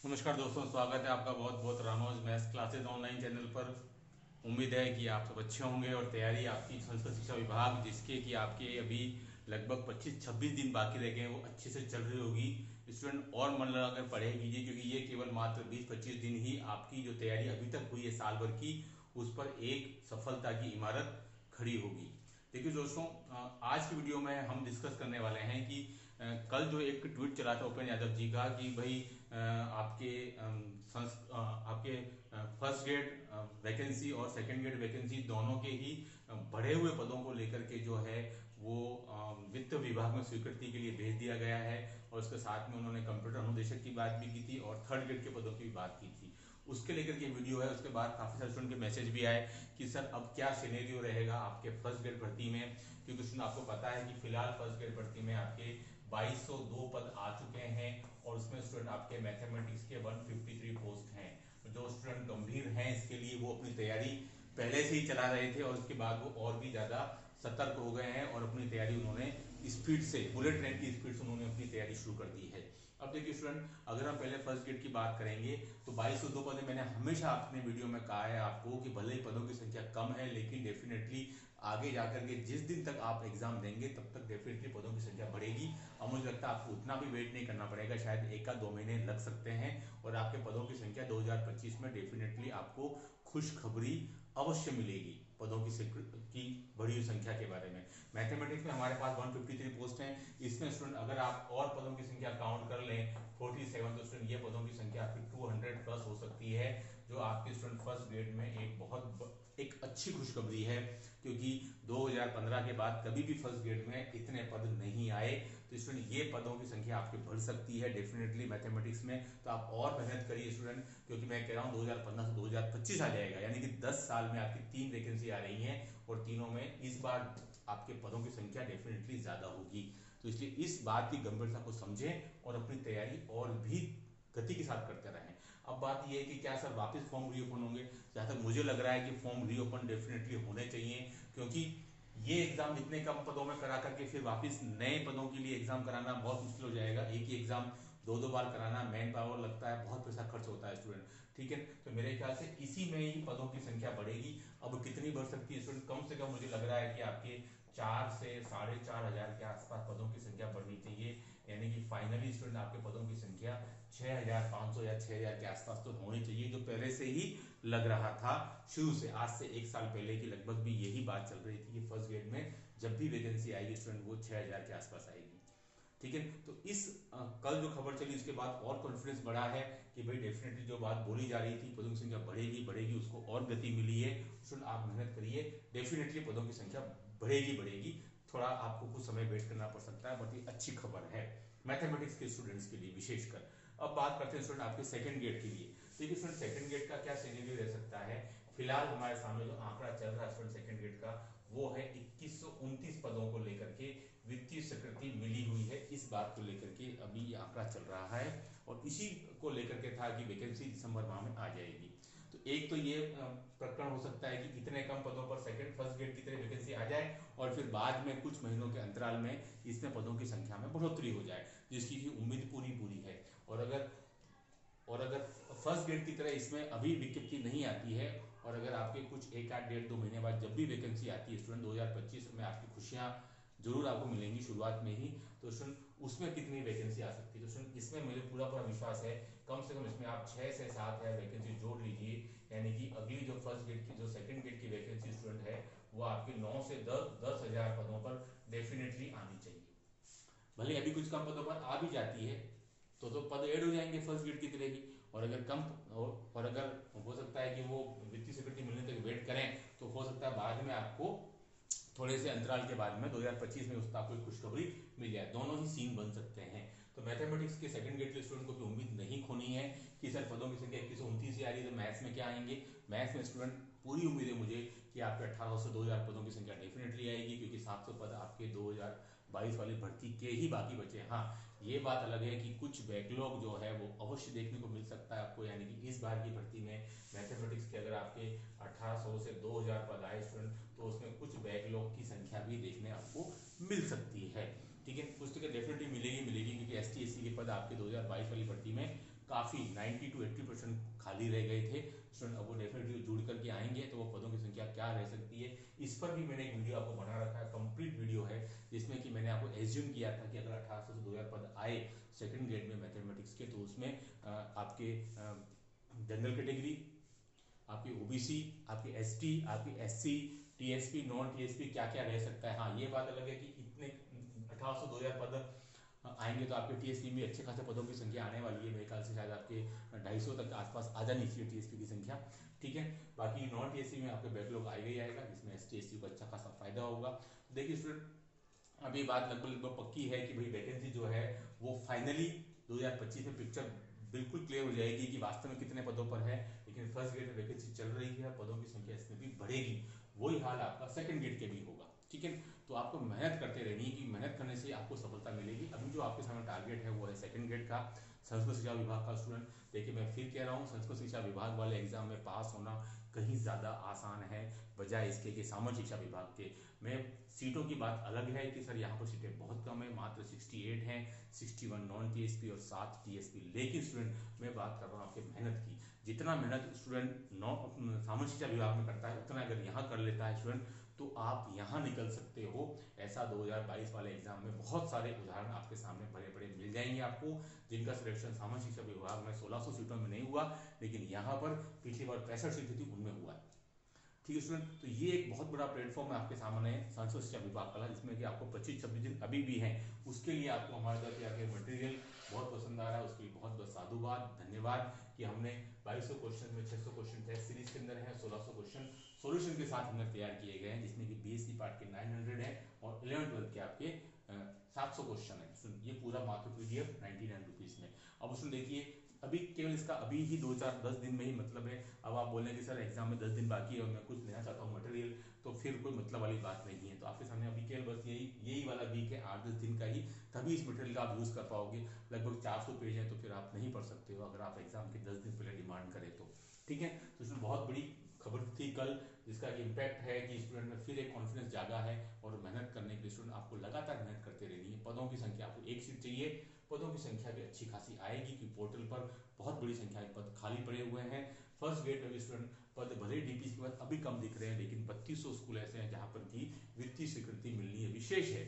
नमस्कार दोस्तों, स्वागत है आपका बहुत बहुत Ranoj maths classes online channel पर। उम्मीद है कि आप सब अच्छे होंगे और तैयारी आपकी संस्कृत शिक्षा विभाग जिसके कि आपके अभी लगभग 25-26 दिन बाकी रह गए हैं वो अच्छे से चल रही होगी। स्टूडेंट और मन लगाकर पढ़ाई कीजिए क्योंकि ये केवल मात्र 20-25 दिन ही आपकी जो तैयारी अभी तक हुई है साल भर की उस पर एक सफलता की इमारत खड़ी होगी। देखिए दोस्तों, आज की वीडियो में हम डिस्कस करने वाले हैं कि कल जो एक ट्वीट चला था उपेंद्र यादव जी का कि भाई आपके फर्स्ट ग्रेड वैकेंसी और सेकंड ग्रेड वैकेंसी दोनों के ही बढ़े हुए पदों को लेकर के जो है वो वित्त विभाग में स्वीकृति के लिए भेज दिया गया है। और उसके साथ में उन्होंने कंप्यूटर अनुदेशक की बात भी की थी और थर्ड ग्रेड के पदों की भी बात की थी। उसके लेकर के वीडियो है। उसके बाद काफी सारे स्टूडेंट के मैसेज भी आए कि सर अब क्या सिनेरियो रहेगा आपके फर्स्ट ग्रेड भर्ती में, क्योंकि स्टूडेंट आपको पता है कि फिलहाल फर्स्ट ग्रेड भर्ती में आपके 2202 पद आ चुके हैं और उसमें स्टूडेंट आपके मैथमेटिक्स के 153 पोस्ट हैं। जो स्टूडेंट गंभीर हैं इसके लिए वो अपनी तैयारी पहले से ही चला रहे थे और उसके बाद वो और भी ज्यादा सतर्क हो गए हैं और अपनी तैयारी उन्होंने स्पीड से, बुलेट ट्रेन की स्पीड से उन्होंने अपनी तैयारी शुरू कर दी है। अब देखिए स्टूडेंट, अगर हम पहले फर्स्ट ग्रेड की बात करेंगे तो 2202 पद मैंने हमेशा अपने वीडियो में कहा है आपको कि भले ही पदों की संख्या कम है लेकिन डेफिनेटली आगे जाकर के जिस दिन तक आप एग्जाम देंगे तब तक डेफिनेटली पदों की संख्या बढ़ेगी। और मुझे लगता है आपको उतना भी वेट नहीं करना पड़ेगा, शायद 1 या 2 महीने लग सकते हैं और आपके पदों की संख्या 2025 में डेफिनेटली आपको खुशखबरी अवश्य मिलेगी पदों की बढ़ी हुई संख्या के बारे में। मैथमेटिक्स में हमारे पास 153 पोस्ट हैं। इसमें स्टूडेंट अगर आप और पदों की संख्या काउंट कर लें 47, तो स्टूडेंट ये पदों की संख्या आपकी 200 प्लस हो सकती है, जो आपके स्टूडेंट फर्स्ट ग्रेड में एक अच्छी खुशखबरी है। क्योंकि 2015 के बाद कभी भी फर्स्ट ग्रेड में इतने पद नहीं आए। तो स्टूडेंट ये पदों की संख्या आपकी बढ़ सकती है डेफिनेटली मैथमेटिक्स में। तो आप और मेहनत करिए स्टूडेंट, क्योंकि मैं कह रहा हूँ 2015 से 2025 आ जाएगा, यानी कि 10 साल में आपकी 3 वैकेंसी आ रही हैं और तीनों में इस बार आपके पदों की संख्या डेफिनेटली ज्यादा होगी। तो इसलिए इस बात की गंभीरता को समझें और अपनी तैयारी और भी गति के साथ करते रहें। अब बात यह है कि क्या सर वापस फॉर्म रीओपन होंगे? जहां तक मुझे लग रहा है कि फॉर्म रीओपन डेफिनेटली होने चाहिए, क्योंकि ये एग्जाम इतने कम पदों में करा करके फिर वापस नए पदों के लिए एग्जाम कराना बहुत मुश्किल हो जाएगा। एक ही एग्जाम दो दो बार कराना, मैन पावर लगता है, बहुत पैसा खर्च होता है स्टूडेंट। ठीक है, तो मेरे ख्याल से इसी में ही पदों की संख्या बढ़ेगी। अब कितनी बढ़ सकती है स्टूडेंट? कम से कम मुझे लग रहा है कि आपके 4 से 4,500 के आसपास पदों की संख्या बढ़नी चाहिए। यानी कि फाइनली स्टूडेंट आपके पदों की संख्या 6,500 या 6,000 के आसपास तो होनी चाहिए, जो पहले से ही लग रहा था शुरू से। आज से 1 साल पहले की लगभग भी यही बात चल रही थी कि फर्स्ट ग्रेड में जब भी वैकेंसी आएगी स्टूडेंट वो 6,000 के आसपास आएगी। ठीक है, तो कल जो खबर चली उसके बाद और कॉन्फिडेंस बढ़ा है कि भाई डेफिनेटली जो बात बोली जा रही थी पदों की संख्या बढ़ेगी बढ़ेगी, उसको और गति मिली है। स्टूडेंट आप मेहनत करिए, डेफिनेटली पदों की संख्या बढ़ेगी बढ़ेगी। थोड़ा आपको कुछ समय वेट करना पड़ सकता है, बट ये अच्छी खबर है मैथमेटिक्स के स्टूडेंट्स के लिए विशेषकर। अब बात करते हैं स्टूडेंट आपके सेकंड ग्रेड के लिए। देखिए स्टूडेंट, सेकंड ग्रेड का क्या सिनेरियो रह सकता है? फिलहाल हमारे सामने जो आंकड़ा चल रहा है स्टूडेंट सेकंड ग्रेड का वो है 2129 पदों को लेकर के वित्तीय स्वीकृति मिली हुई है। इस बात को लेकर के अभी ये आंकड़ा चल रहा है और इसी को लेकर के था कि वैकेंसी दिसंबर माह में आ जाएगी। तो एक तो ये प्रकरण हो सकता है कि इतने कम पदों पर सेकंड फर्स्ट ग्रेड की तरह वैकेंसी आ जाए और फिर बाद में कुछ महीनों के अंतराल में इसमें पदों की संख्या में बढ़ोतरी हो जाए, जिसकी की उम्मीद पूरी पूरी है। और अगर फर्स्ट ग्रेड की तरह इसमें अभी विज्ञप्ति नहीं आती है और अगर आपके कुछ 1 8 1.5 2 महीने बाद जब भी वैकेंसी आती है स्टूडेंट 2025 में आपकी खुशियां जरूर आपको मिलेंगी शुरुआत में ही। तो स्टूडेंट उसमें कितनी वैकेंसी आ सकती है? तो स्टूडेंट इसमें मुझे पूरा पूरा विश्वास है कम से कम इसमें आप 6 से 7 वैकेंसी जोड़ लीजिए। यानी कि अगली जो फर्स्ट ग्रेड की जो सेकंड ग्रेड की वैकेंसी स्टूडेंट है वो आपकी 9 से 10 हजार पदों पर डेफिनेटली आनी चाहिए। भले अभी कुछ कम पदों पर आ भी जाती है तो पद ऐड हो जाएंगे फर्स्ट ग्रेड की तरह ही। और अगर कम और अगर हो सकता है कि वो वित्तीय स्वीकृति मिलने तक वेट करें तो हो सकता है बाद में आपको थोड़े से अंतराल के बाद में 2025 में उसका आपको खुशखबरी मिल जाए। दोनों ही सीन बन सकते हैं। तो मैथमेटिक्स के सेकंड ग्रेड के स्टूडेंट को भी उम्मीद नहीं खोनी है कि सर पदों की संख्या 2129 ही आ रही है तो मैथ्स में क्या आएंगे। मैथ्स में स्टूडेंट पूरी उम्मीद है मुझे कि आपके 1800 से 2000 पदों की संख्या डेफिनेटली आएगी, क्योंकि 700 पद आपके 2022 वाली भर्ती के ही बाकी बचे हैं। हाँ, ये बात अलग है कि कुछ बैकलॉग जो है वो अवश्य देखने को मिल सकता है आपको। यानी कि इस बार की भर्ती में मैथमेटिक्स के अगर आपके 1800 से 2000 पद आए स्टूडेंट तो उसमें कुछ बैकलॉग की संख्या भी देखने आपको मिल सकती है। ठीक है, पुस्तकें डेफिनेटली मिलेगी मिलेगी, क्योंकि ST SC के पद आपके 2022 वाली भर्ती में काफी काफ़ी 90 to 80% खाली रह गए थे स्टूडेंट। अब वो डेफिनेटली जुड़ करके आएंगे तो वो पदों की संख्या क्या रह सकती है, इस पर भी मैंने एक वीडियो आपको बना रखा है, कंप्लीट वीडियो है, जिसमें कि मैंने आपको एज्यूम किया था कि अगर 1800 से 2000 पद आए सेकंड ग्रेड में मैथमेटिक्स के, तो उसमें आपके जनरल कैटेगरी, आपकी ओबीसी, आपकी एसटी, आपकी एससी, टीएसपी, नॉन टीएसपी क्या क्या रह सकता है। हाँ, ये बात अलग है कि इतने 1800 2000 पद आएंगे तो आपके टीएसपी में अच्छे खासे पदों की संख्या आने वाली है। मेरे ख्याल से शायद आपके 250 तक आसपास आ जानी चाहिए टीएसपी की संख्या, ठीक है। बाकी नॉन टीएसपी में आपके बैकलॉग आएगा ही आएगा, जिसमें एसटी एससी को अच्छा खासा फायदा होगा। देखिए स्टूडेंट, अभी बात लगभग पक्की है कि भाई वैकेंसी जो है वो फाइनली 2025 में पिक्चर बिल्कुल क्लियर हो जाएगी कि वास्तव में कितने पदों पर है। लेकिन फर्स्ट ग्रेड में वैकेंसी चल रही है, पदों की संख्या इसमें भी बढ़ेगी, वही हाल आपका सेकंड ग्रेड के भी होगा, ठीक है। तो आपको मेहनत करते रहनी है कि मेहनत करने से आपको सफलता मिलेगी। अभी जो आपके सामने टारगेट है वो है सेकंड ग्रेड का, संस्कृत शिक्षा विभाग का स्टूडेंट। देखिए मैं फिर कह रहा हूँ, संस्कृत शिक्षा विभाग वाले एग्जाम में पास होना कहीं ज़्यादा आसान है बजाय इसके कि सामान्य शिक्षा विभाग के। मैं सीटों की बात अलग है कि सर यहाँ पर सीटें बहुत कम है, मात्र 68 हैं, 61 नॉन टीएसपी और 7 टीएसपी। लेकिन स्टूडेंट मैं बात कर रहा हूँ आपके मेहनत की, जितना मेहनत स्टूडेंट सामान्य शिक्षा विभाग में करता है उतना अगर यहाँ कर लेता है स्टूडेंट तो आप यहाँ निकल सकते हो। ऐसा 2022 वाले एग्जाम में बहुत सारे उदाहरण आपके सामने बड़े बड़े मिल जाएंगे आपको, जिनका सिलेक्शन सामान्य शिक्षा विभाग में 1600 सीटों में नहीं हुआ, लेकिन यहाँ पर पिछली बार 65 सीटें थी उनमें हुआ है, ठीक है स्टूडेंट। तो ये एक बहुत बड़ा प्लेटफॉर्म है आपके सामने संस्कृत शिक्षा विभाग का, जिसमें कि आपको 25-26 दिन अभी भी हैं। उसके लिए आपको हमारे तरफ से आके मटेरियल बहुत पसंद आ रहा है, उसके लिए बहुत बहुत साधुवाद, धन्यवाद कि हमने 2200 क्वेश्चन में 600 क्वेश्चन टेस्ट सीरीज के अंदर है, 1600 क्वेश्चन सॉल्यूशन के साथ हमने तैयार किए गए हैं, जिसमें कि बीएससी पार्ट के 900 है और 11-12 के आपके 700 क्वेश्चन है। ये पूरा मात्र पीडीएफ 99 रुपीज में। अब उसमें देखिए अभी केवल इसका अभी ही 2-4-10 दिन में ही मतलब है। अब आप बोलेंगे कि सर एग्जाम में 10 दिन बाकी है और मैं कुछ लेना चाहता हूँ मटेरियल, तो फिर कोई मतलब वाली बात नहीं है। तो आपके सामने अभी केवल बस यही वाला वीक है, 8-10 दिन का ही, तभी इस मटेरियल का आप यूज कर पाओगे। लगभग 400 पेज है, तो फिर आप नहीं पढ़ सकते हो अगर आप एग्जाम के 10 दिन पहले डिमांड करें तो, ठीक है। तो इसमें बहुत बड़ी खबर थी कल, जिसका इम्पैक्ट है कि स्टूडेंट में फिर एक कॉन्फिडेंस जागा है और मेहनत करने के लिए स्टूडेंट आपको लगातार मेहनत करते रहनी है। पदों की संख्या आपको एक सीट चाहिए, पदों की संख्या भी अच्छी खासी आएगी कि पोर्टल पर बहुत बड़ी संख्या में पद खाली पड़े हुए हैं। फर्स्ट ग्रेड में स्टूडेंट पद भले डीपीसी के बाद अभी कम दिख रहे हैं, लेकिन 3200 स्कूल ऐसे हैं जहां पर की वित्तीय स्वीकृति मिलनी है विशेष है।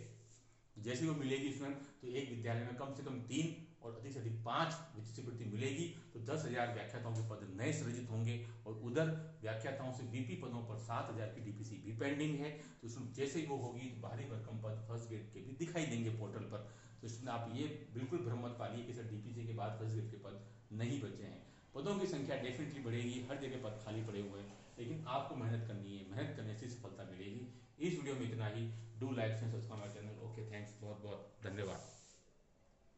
जैसे वो मिलेगी स्टूडेंट तो एक विद्यालय में कम से कम 3 और अधिक से अधिक 5 वित्तीय स्वीकृति मिलेगी, तो 10,000 व्याख्याताओं के पद नए सृजित होंगे। और उधर व्याख्याताओं से बीपी पदों पर 7,000 की डीपीसी भी पेंडिंग है। तो उसमें जैसे ही वो होगी तो भारी भरकम पद फर्स्ट ग्रेड के भी दिखाई देंगे पोर्टल पर। तो इसमें आप ये बिल्कुल भ्रम मत पालिए कि सर डीपीसी के बाद फर्स्ट ग्रेड के पद नहीं बचे हैं। पदों की संख्या डेफिनेटली बढ़ेगी, हर जगह पद खाली पड़े हुए हैं, लेकिन आपको मेहनत करनी है, मेहनत करने से सफलता मिलेगी। इस वीडियो में इतना ही। Do like and subscribe my channel. Okay, thanks, बहुत बहुत धन्यवाद।